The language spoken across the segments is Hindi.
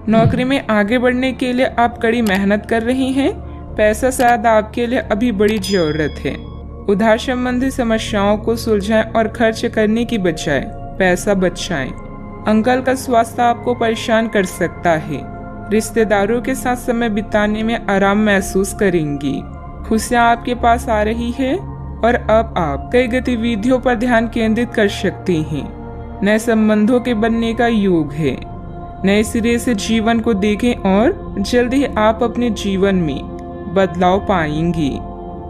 नौकरी में आगे बढ़ने के लिए आप कड़ी मेहनत कर रही हैं। पैसा शायद आपके लिए अभी बड़ी जरूरत है। उधार संबंधी समस्याओं को सुलझाएं और खर्च करने की बजाय पैसा बचाएं। अंकल का स्वास्थ्य आपको परेशान कर सकता है। रिश्तेदारों के साथ समय बिताने में आराम महसूस करेंगी। खुशियाँ आपके पास आ रही है और अब आप कई गतिविधियों पर ध्यान केंद्रित कर सकती हैं। नए संबंधों के बनने का योग है। नए सिरे से जीवन को देखें और जल्द ही आप अपने जीवन में बदलाव पाएंगी।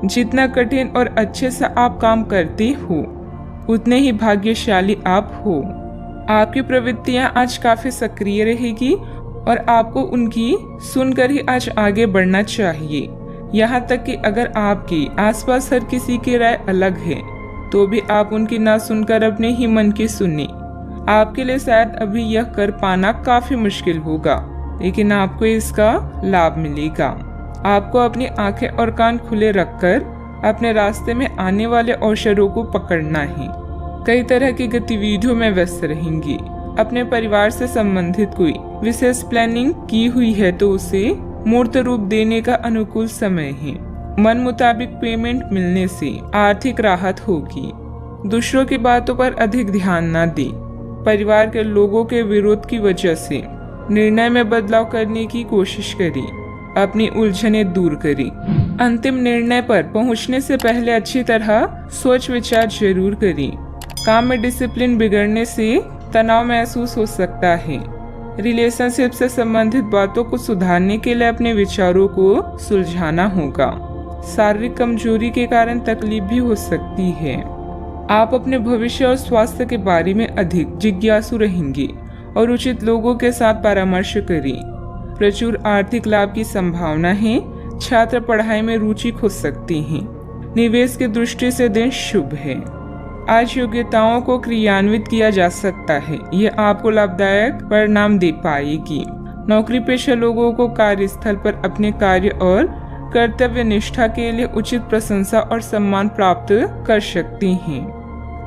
जितना कठिन और अच्छे से आप काम करते हो उतने ही भाग्यशाली आप हो। आपकी प्रवृत्तियां आज काफी सक्रिय रहेगी और आपको उनकी सुनकर ही आज आगे बढ़ना चाहिए। यहाँ तक कि अगर आपके आसपास हर किसी की राय अलग है तो भी आप उनकी ना सुनकर अपने ही मन की सुने। आपके लिए शायद अभी यह कर पाना काफी मुश्किल होगा, लेकिन आपको इसका लाभ मिलेगा। आपको अपनी आंखें और कान खुले रखकर अपने रास्ते में आने वाले अवसरों को पकड़ना है। कई तरह की गतिविधियों में व्यस्त रहेंगी। अपने परिवार से संबंधित कोई विशेष प्लानिंग की हुई है तो उसे मूर्त रूप देने का अनुकूल समय है। मन मुताबिक पेमेंट मिलने से आर्थिक राहत होगी। दूसरों की बातों पर अधिक ध्यान न दें। परिवार के लोगों के विरोध की वजह से निर्णय में बदलाव करने की कोशिश करें। अपनी उलझनें दूर करें। अंतिम निर्णय पर पहुंचने से पहले अच्छी तरह सोच विचार जरूर करें। काम में डिसिप्लिन बिगड़ने से तनाव महसूस हो सकता है। रिलेशनशिप से संबंधित बातों को सुधारने के लिए अपने विचारों को सुलझाना होगा। शारीरिक कमजोरी के कारण तकलीफ भी हो सकती है। आप अपने भविष्य और स्वास्थ्य के बारे में अधिक जिज्ञासु रहेंगे और उचित लोगों के साथ परामर्श करें। प्रचुर आर्थिक लाभ की संभावना है। छात्र पढ़ाई में रुचि खो सकती हैं। निवेश की दृष्टि से दिन शुभ है। आज योग्यताओं को क्रियान्वित किया जा सकता है। यह आपको लाभदायक परिणाम दे पाएगी। नौकरी पेशा लोगों को कार्यस्थल पर अपने कार्य और कर्तव्य निष्ठा के लिए उचित प्रशंसा और सम्मान प्राप्त कर सकती हैं।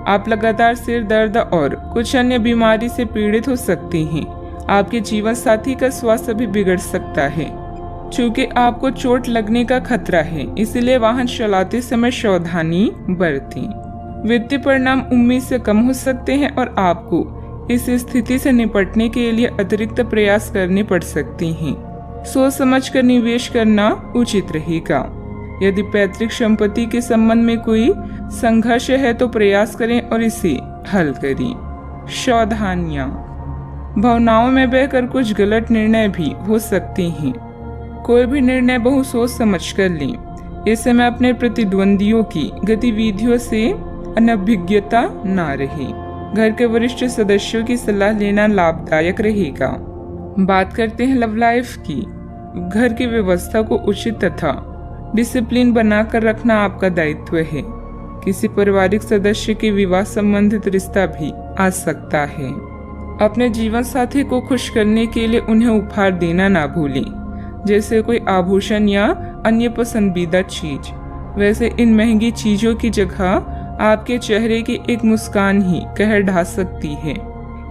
आप लगातार सिर दर्द और कुछ अन्य बीमारी से पीड़ित हो सकती हैं। आपके जीवन साथी का स्वास्थ्य भी बिगड़ सकता है। चूँकि आपको चोट लगने का खतरा है, इसलिए वाहन चलाते समय सावधानी बरतें। वित्तीय परिणाम उम्मीद से कम हो सकते हैं और आपको इस स्थिति से निपटने के लिए अतिरिक्त प्रयास करने पड़ सकते हैं। सोच समझकर निवेश करना उचित रहेगा। यदि पैतृक संपत्ति के संबंध में कोई संघर्ष है तो प्रयास करें और इसे हल करें। सावधानियां। भावनाओं में बहकर कुछ गलत निर्णय भी हो सकते हैं। कोई भी निर्णय बहुत सोच समझ कर लें। इस समय अपने प्रतिद्वंदियों की गतिविधियों से अनभिज्ञता न रहे। घर के वरिष्ठ सदस्यों की सलाह लेना लाभदायक रहेगा। बात करते हैं लव लाइफ की। घर की व्यवस्था को उचित तथा डिसिप्लिन बनाकर रखना आपका दायित्व है। किसी पारिवारिक सदस्य के विवाह संबंधित रिश्ता भी आ सकता है। अपने जीवन साथी को खुश करने के लिए उन्हें उपहार देना ना भूलें, जैसे कोई आभूषण या अन्य पसंदीदा चीज। वैसे इन महंगी चीजों की जगह आपके चेहरे की एक मुस्कान ही कहर ढा सकती है।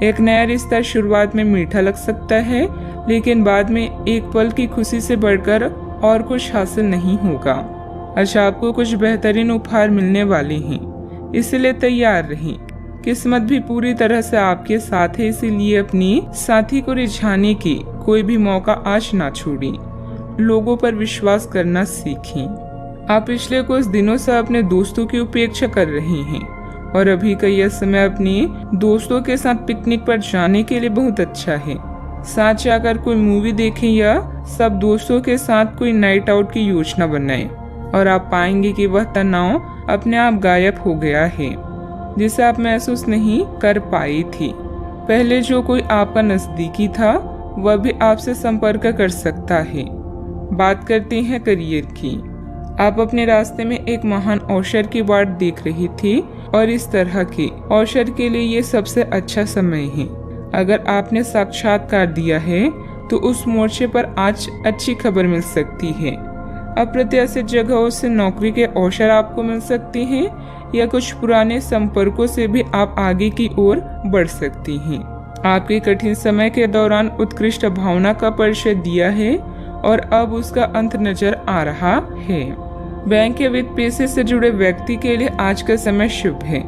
एक नया रिश्ता शुरुआत में मीठा लग सकता है, लेकिन बाद में एक पल की खुशी से बढ़कर और कुछ हासिल नहीं होगा। आज आपको कुछ बेहतरीन उपहार मिलने वाले हैं, इसलिए तैयार रहें। किस्मत भी पूरी तरह से आपके साथ है, इसीलिए अपनी साथी को रिझाने की कोई भी मौका आज ना छोड़ें। लोगों पर विश्वास करना सीखें। आप पिछले कुछ दिनों से अपने दोस्तों की उपेक्षा कर रहे हैं और अभी का यह समय अपने दोस्तों के साथ पिकनिक पर जाने के लिए बहुत अच्छा है। साथ जाकर कोई मूवी देखें या सब दोस्तों के साथ कोई नाइट आउट की योजना बनाएं और आप पाएंगे कि वह तनाव अपने आप गायब हो गया है, जिसे आप महसूस नहीं कर पाई थी। पहले जो कोई आपका नजदीकी था वह भी आपसे संपर्क कर सकता है। बात करते हैं करियर की। आप अपने रास्ते में एक महान अवसर की बाट देख रही थी और इस तरह के अवसर के लिए ये सबसे अच्छा समय है। अगर आपने साक्षात्कार दिया है तो उस मोर्चे पर आज अच्छी खबर मिल सकती है। अप्रत्याशित जगहों से नौकरी के अवसर आपको मिल सकते हैं या कुछ पुराने संपर्कों से भी आप आगे की ओर बढ़ सकती हैं। आपके कठिन समय के दौरान उत्कृष्ट भावना का परिचय दिया है और अब उसका अंत नजर आ रहा है। बैंक या वित्त पेशे से जुड़े व्यक्ति के लिए आज का समय शुभ है।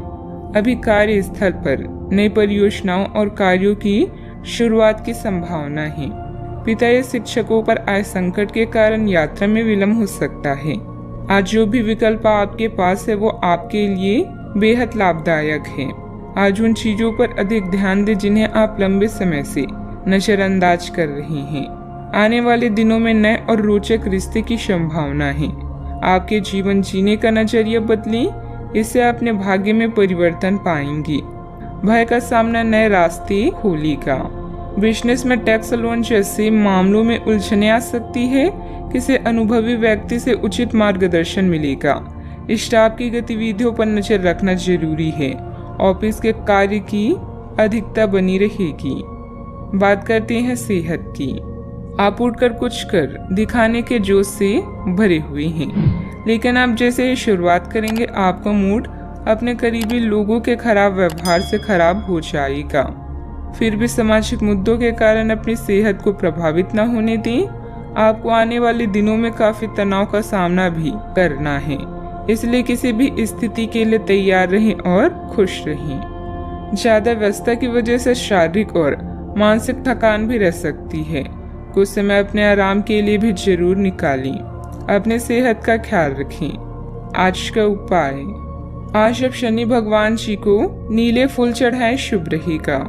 अभी कार्यस्थल पर नई परियोजनाओं और कार्यों की शुरुआत की संभावना है। पिता या शिक्षकों पर आए संकट के कारण यात्रा में विलंब हो सकता है। आज जो भी विकल्प आपके पास है वो आपके लिए बेहद लाभदायक है। आज उन चीजों पर अधिक ध्यान दें जिन्हें आप लंबे समय से नजरअंदाज कर रही हैं। आने वाले दिनों में नए और रोचक रिश्ते की संभावना है। आपके जीवन जीने का नजरिया बदलें, इससे अपने भाग्य में परिवर्तन पाएंगी। भय का सामना नए रास्ते खोलेगा। बिजनेस में टैक्स लोन जैसे मामलों में उलझने आ सकती है। किसी अनुभवी व्यक्ति से उचित मार्गदर्शन मिलेगा। स्टाफ की गतिविधियों पर नजर रखना जरूरी है। ऑफिस के कार्य की अधिकता बनी रहेगी। बात करते हैं सेहत की। आप उठकर कुछ कर दिखाने के जोश से भरे हुए हैं, लेकिन आप जैसे ही शुरुआत करेंगे आपका मूड अपने करीबी लोगों के खराब व्यवहार से खराब हो जाएगा। फिर भी सामाजिक मुद्दों के कारण अपनी सेहत को प्रभावित न होने दें। आपको आने वाले दिनों में काफी तनाव का सामना भी करना है, इसलिए किसी भी स्थिति के लिए तैयार रहें और खुश रहें। ज्यादा व्यस्तता की वजह से शारीरिक और मानसिक थकान भी रह सकती है। कुछ समय अपने आराम के लिए भी जरूर निकालें। अपने सेहत का ख्याल रखें। आज का उपाय, आज आप शनि भगवान जी को नीले फूल चढ़ाएं, शुभ रहेगा।